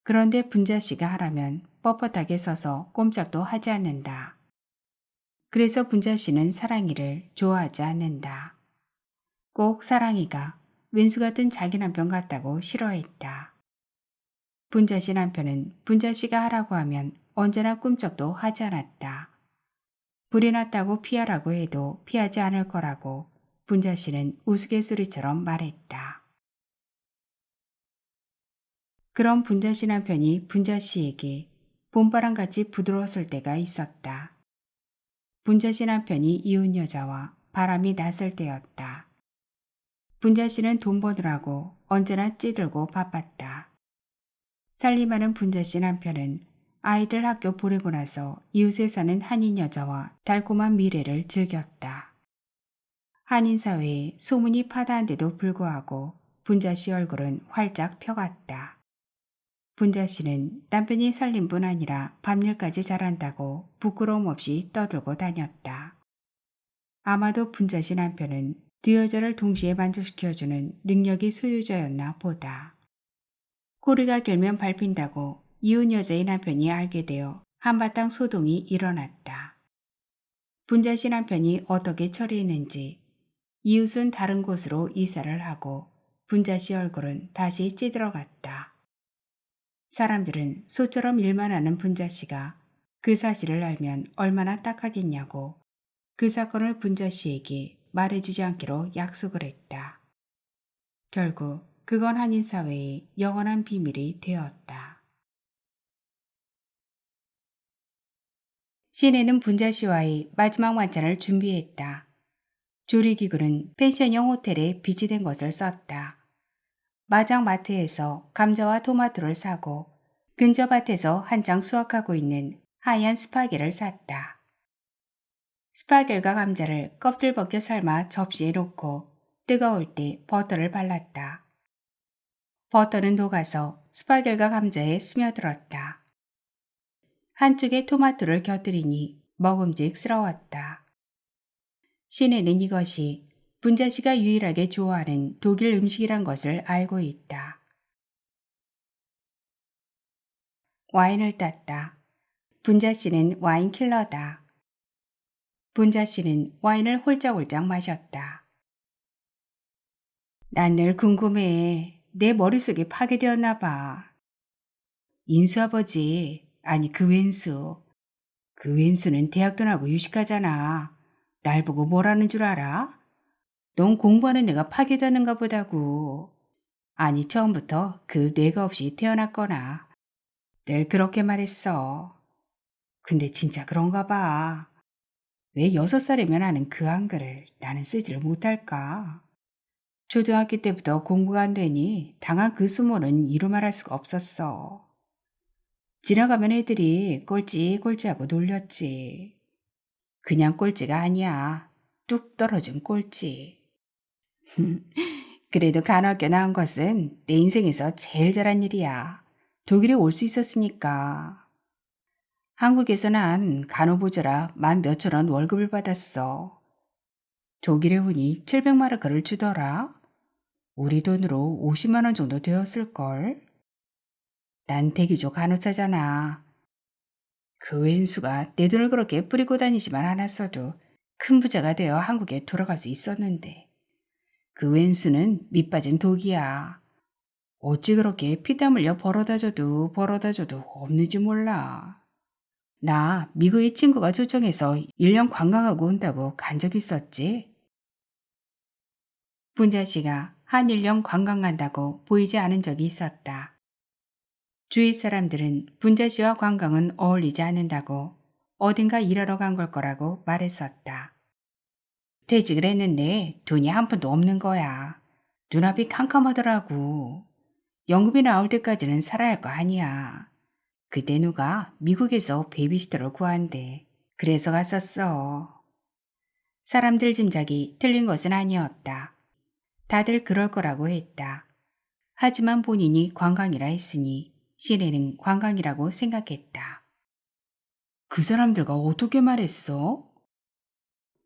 그런데 분자 씨가 하라면 뻣뻣하게 서서 꼼짝도 하지 않는다. 그래서 분자 씨는 사랑이를 좋아하지 않는다. 꼭 사랑이가 왼수 같은 자기 남편 같다고 싫어했다. 분자 씨 남편은 분자 씨가 하라고 하면 언제나 꿈쩍도 하지 않았다. 불이 났다고 피하라고 해도 피하지 않을 거라고 분자 씨는 우스갯소리처럼 말했다. 그런 분자 씨 남편이 분자 씨에게 봄바람같이 부드러웠을 때가 있었다. 분자 씨 남편이 이혼 여자와 바람이 났을 때였다. 분자 씨는 돈 버느라고 언제나 찌들고 바빴다. 살림하는 분자 씨 남편은 아이들 학교 보내고 나서 이웃에 사는 한인 여자와 달콤한 미래를 즐겼다. 한인 사회에 소문이 파다한데도 불구하고 분자 씨 얼굴은 활짝 펴갔다. 분자 씨는 남편이 살림뿐 아니라 밤일까지 잘한다고 부끄러움 없이 떠들고 다녔다. 아마도 분자 씨 남편은 두 여자를 동시에 만족시켜주는 능력의 소유자였나 보다. 꼬리가 길면 밟힌다고 이혼 여자의 남편이 알게 되어 한바탕 소동이 일어났다. 분자 씨 남편이 어떻게 처리했는지 이웃은 다른 곳으로 이사를 하고 분자 씨 얼굴은 다시 찌들어갔다. 사람들은 소처럼 일만 하는 분자 씨가 그 사실을 알면 얼마나 딱하겠냐고 그 사건을 분자 씨에게 말해주지 않기로 약속을 했다. 결국 그건 한인 사회의 영원한 비밀이 되었다. 시내는 분자 씨와의 마지막 만찬을 준비했다. 조리기구는 펜션형 호텔에 비치된 것을 썼다. 마장 마트에서 감자와 토마토를 사고 근처 밭에서 한창 수확하고 있는 하얀 스파게를 샀다. 스파겔과 감자를 껍질 벗겨 삶아 접시에 놓고 뜨거울 때 버터를 발랐다. 버터는 녹아서 스파겔과 감자에 스며들었다. 한쪽에 토마토를 곁들이니 먹음직스러웠다. 시내는 이것이 분자 씨가 유일하게 좋아하는 독일 음식이란 것을 알고 있다. 와인을 땄다. 분자 씨는 와인 킬러다. 분자 씨는 와인을 홀짝홀짝 마셨다. 난 늘 궁금해. 내 머릿속에 파괴되었나 봐. 인수아버지, 아니 그 왼수. 그 왼수는 대학도 나고 유식하잖아. 날 보고 뭐라는 줄 알아? 넌 공부하는 내가 파괴되는가 보다고. 아니 처음부터 그 뇌가 없이 태어났거나. 늘 그렇게 말했어. 근데 진짜 그런가 봐. 왜 6살이면 하는 그 한글을 나는 쓰지를 못할까? 초등학교 때부터 공부가 안 되니 당한 그 수모는 이루 말할 수가 없었어. 지나가면 애들이 꼴찌꼴찌하고 놀렸지. 그냥 꼴찌가 아니야. 뚝 떨어진 꼴찌. 그래도 간호학교 나온 것은 내 인생에서 제일 잘한 일이야. 독일에 올 수 있었으니까. 한국에서 난 간호보조라 만 몇천 원 월급을 받았어. 독일에 오니 700마르크를 주더라. 우리 돈으로 50만 원 정도 되었을걸. 난 대기조 간호사잖아. 그 왼수가 내 돈을 그렇게 뿌리고 다니지만 않았어도 큰 부자가 되어 한국에 돌아갈 수 있었는데 그 왼수는 밑빠진 독이야. 어찌 그렇게 피땀 흘려 벌어다 줘도 없는지 몰라. 나 미국의 친구가 초청해서 1년 관광하고 온다고 간 적 있었지? 분자 씨가 한 1년 관광 간다고 보이지 않은 적이 있었다. 주위 사람들은 분자 씨와 관광은 어울리지 않는다고 어딘가 일하러 간 걸 거라고 말했었다. 퇴직을 했는데 돈이 한 푼도 없는 거야. 눈앞이 캄캄하더라고. 연금이 나올 때까지는 살아야 할 거 아니야. 그때 누가 미국에서 베이비시터를 구한대. 그래서 갔었어. 사람들 짐작이 틀린 것은 아니었다. 다들 그럴 거라고 했다. 하지만 본인이 관광이라 했으니 시내는 관광이라고 생각했다. 그 사람들과 어떻게 말했어?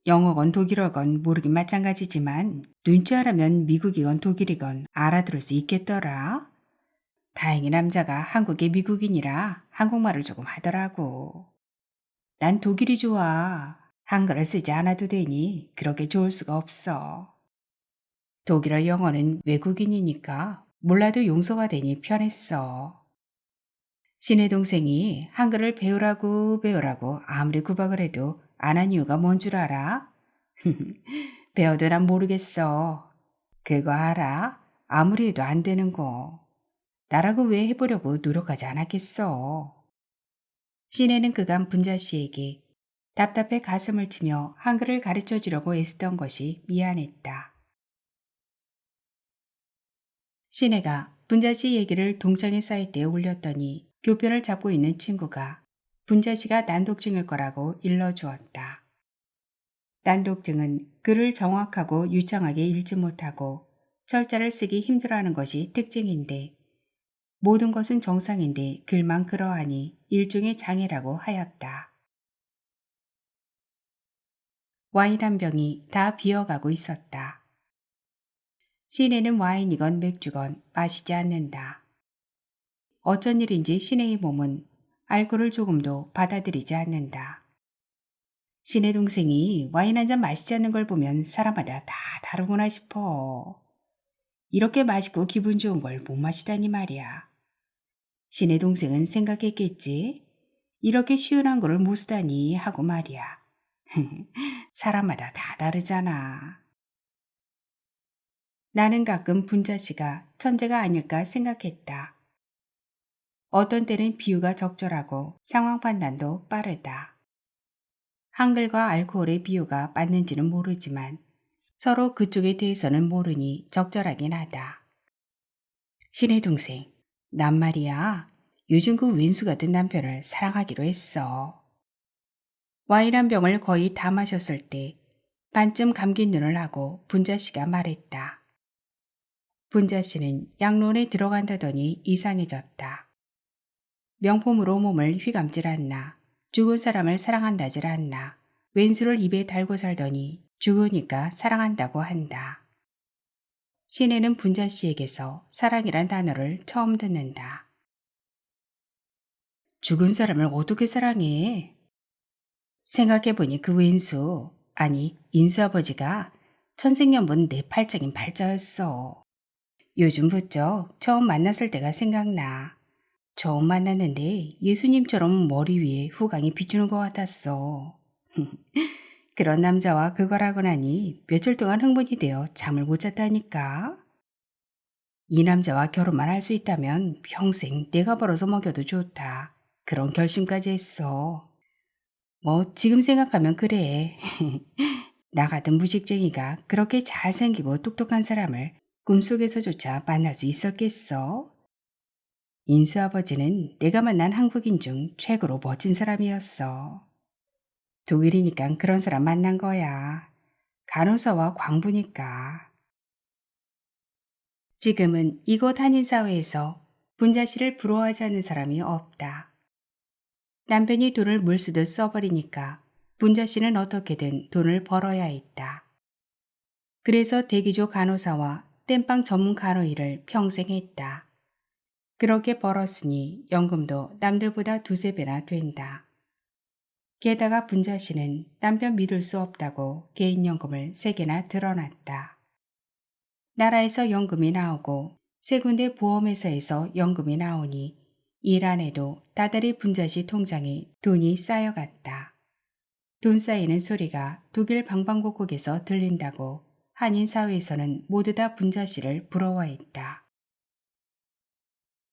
영어건 독일어건 모르긴 마찬가지지만 눈치하라면 미국이건 독일이건 알아들을 수 있겠더라. 다행히 남자가 한국의 미국인이라 한국말을 조금 하더라고. 난 독일이 좋아. 한글을 쓰지 않아도 되니 그렇게 좋을 수가 없어. 독일어 영어는 외국인이니까 몰라도 용서가 되니 편했어. 신의 동생이 한글을 배우라고 아무리 구박을 해도 안 한 이유가 뭔 줄 알아? 배워도 난 모르겠어. 그거 알아? 아무리 해도 안 되는 거. 나라고 왜 해보려고 노력하지 않았겠어. 시내는 그간 분자 씨에게 답답해 가슴을 치며 한글을 가르쳐 주려고 애쓰던 것이 미안했다. 시내가 분자 씨 얘기를 동창회 사이트에 올렸더니 교편을 잡고 있는 친구가 분자 씨가 난독증일 거라고 일러주었다. 난독증은 글을 정확하고 유창하게 읽지 못하고 철자를 쓰기 힘들어하는 것이 특징인데 모든 것은 정상인데 글만 그러하니 일종의 장애라고 하였다. 와인 한 병이 다 비어가고 있었다. 시내는 와인이건 맥주건 마시지 않는다. 어쩐 일인지 시내의 몸은 알코올을 조금도 받아들이지 않는다. 시내 동생이 와인 한 잔 마시지 않는 걸 보면 사람마다 다 다르구나 싶어. 이렇게 맛있고 기분 좋은 걸 못 마시다니 말이야. 시내 동생은 생각했겠지. 이렇게 시원한 거를 못 쓰다니 하고 말이야. 사람마다 다 다르잖아. 나는 가끔 분자 씨가 천재가 아닐까 생각했다. 어떤 때는 비유가 적절하고 상황 판단도 빠르다. 한글과 알코올의 비유가 맞는지는 모르지만 서로 그쪽에 대해서는 모르니 적절하긴 하다. 신의 동생, 난 말이야. 요즘 그 왼수 같은 남편을 사랑하기로 했어. 와인 한 병을 거의 다 마셨을 때 반쯤 감긴 눈을 하고 분자 씨가 말했다. 분자 씨는 양론에 들어간다더니 이상해졌다. 명품으로 몸을 휘감질 않나. 죽은 사람을 사랑한다질 않나. 왼수를 입에 달고 살더니 죽으니까 사랑한다고 한다. 시내는 분자 씨에게서 사랑이란 단어를 처음 듣는다. 죽은 사람을 어떻게 사랑해? 생각해보니 그 왼수, 아니 인수 아버지가 천생연분 내 팔자긴 팔자였어. 요즘 부쩍 처음 만났을 때가 생각나. 처음 만났는데 예수님처럼 머리 위에 후광이 비추는 것 같았어. 그런 남자와 그걸 하고 나니 며칠 동안 흥분이 되어 잠을 못 잤다니까. 이 남자와 결혼만 할 수 있다면 평생 내가 벌어서 먹여도 좋다. 그런 결심까지 했어. 뭐 지금 생각하면 그래. 나 같은 무식쟁이가 그렇게 잘생기고 똑똑한 사람을 꿈속에서조차 만날 수 있었겠어? 인수 아버지는 내가 만난 한국인 중 최고로 멋진 사람이었어. 독일이니까 그런 사람 만난 거야. 간호사와 광부니까. 지금은 이곳 한인사회에서 분자 씨를 부러워하지 않는 사람이 없다. 남편이 돈을 물쓰듯 써버리니까 분자 씨는 어떻게든 돈을 벌어야 했다. 그래서 대기조 간호사와 땜빵 전문 간호 일을 평생 했다. 그렇게 벌었으니 연금도 남들보다 두세 배나 된다. 게다가 분자 씨는 남편 믿을 수 없다고 개인연금을 3개나 들어놨다. 나라에서 연금이 나오고 세 군데 보험회사에서 연금이 나오니 일 안 해도 다달이 분자 씨 통장에 돈이 쌓여갔다. 돈 쌓이는 소리가 독일 방방곡곡에서 들린다고 한인 사회에서는 모두 다 분자 씨를 부러워했다.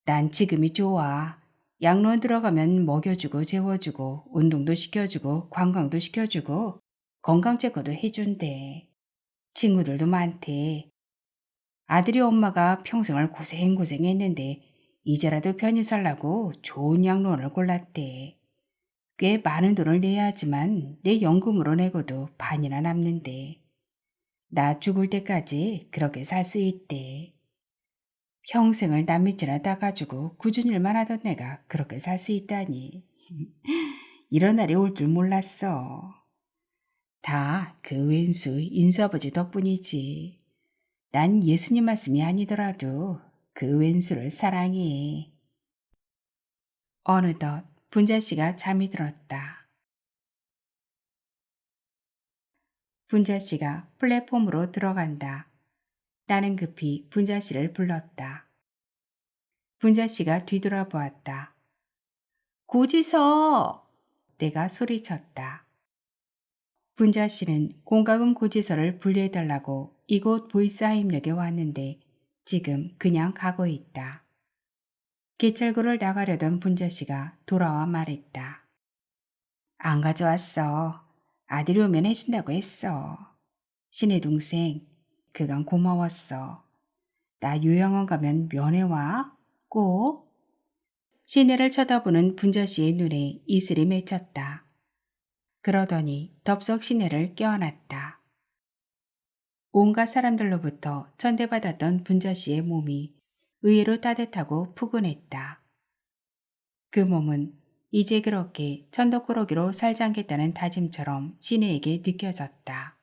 난 지금이 좋아. 양로원 들어가면 먹여주고 재워주고 운동도 시켜주고 관광도 시켜주고 건강 체크도 해준대. 친구들도 많대. 아들이 엄마가 평생을 고생했는데 이제라도 편히 살라고 좋은 양로원을 골랐대. 꽤 많은 돈을 내야 하지만 내 연금으로 내고도 반이나 남는데 나 죽을 때까지 그렇게 살 수 있대. 평생을 남 밑이나 따가지고 굳은 일만 하던 내가 그렇게 살 수 있다니. 이런 날이 올 줄 몰랐어. 다 그 왼수 인수아버지 덕분이지. 난 예수님 말씀이 아니더라도 그 왼수를 사랑해. 어느덧 분자 씨가 잠이 들었다. 분자 씨가 플랫폼으로 들어간다. 나는 급히 분자 씨를 불렀다. 분자 씨가 뒤돌아보았다. 고지서! 내가 소리쳤다. 분자 씨는 공과금 고지서를 분리해달라고 이곳 보이스하임역에 왔는데 지금 그냥 가고 있다. 개찰구를 나가려던 분자 씨가 돌아와 말했다. 안 가져왔어. 아들이 오면 해준다고 했어. 신의 동생, 그간 고마웠어. 나 요양원 가면 면회 와? 꼭? 시내를 쳐다보는 분자 씨의 눈에 이슬이 맺혔다. 그러더니 덥석 시내를 껴안았다. 온갖 사람들로부터 천대받았던 분자 씨의 몸이 의외로 따뜻하고 푸근했다. 그 몸은 이제 그렇게 천덕꾸러기로 살지 않겠다는 다짐처럼 시내에게 느껴졌다.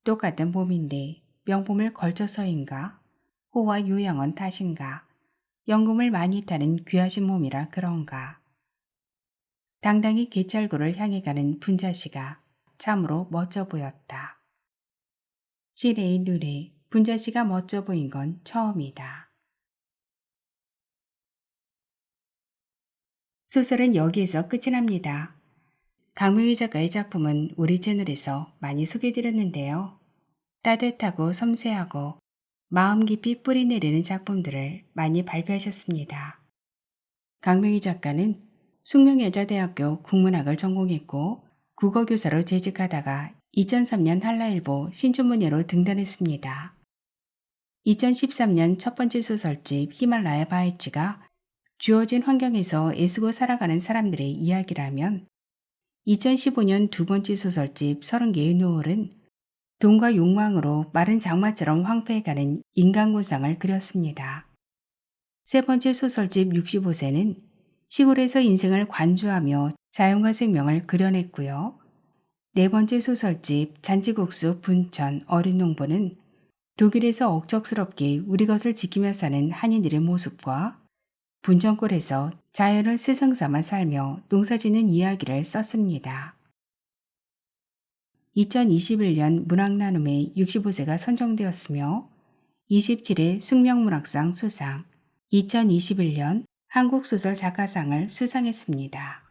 똑같은 몸인데 명품을 걸쳐서인가? 호와 요양원 탓인가? 연금을 많이 타는 귀하신 몸이라 그런가? 당당히 개찰구를 향해 가는 분자 씨가 참으로 멋져 보였다. 시내의 눈에 분자 씨가 멋져 보인 건 처음이다. 소설은 여기에서 끝이 납니다. 강명희 작가의 작품은 우리 채널에서 많이 소개해드렸는데요. 따뜻하고 섬세하고 마음 깊이 뿌리 내리는 작품들을 많이 발표하셨습니다. 강명희 작가는 숙명여자대학교 국문학을 전공했고 국어교사로 재직하다가 2003년 한라일보 신춘문예로 등단했습니다. 2013년 첫 번째 소설집 히말라야 바이츠가 주어진 환경에서 애쓰고 살아가는 사람들의 이야기라면 2015년 두 번째 소설집 30개의 노을은 돈과 욕망으로 마른 장마처럼 황폐해가는 인간군상을 그렸습니다. 세 번째 소설집 65세는 시골에서 인생을 관주하며 자연과 생명을 그려냈고요. 네 번째 소설집 잔치국수 분천 어린 농부는 독일에서 억척스럽게 우리 것을 지키며 사는 한인들의 모습과 분전골에서 자연을 세상 삼아 살며 농사짓는 이야기를 썼습니다. 2021년 문학나눔에 65세가 선정되었으며 27회 숙명문학상 수상, 2021년 한국소설 작가상을 수상했습니다.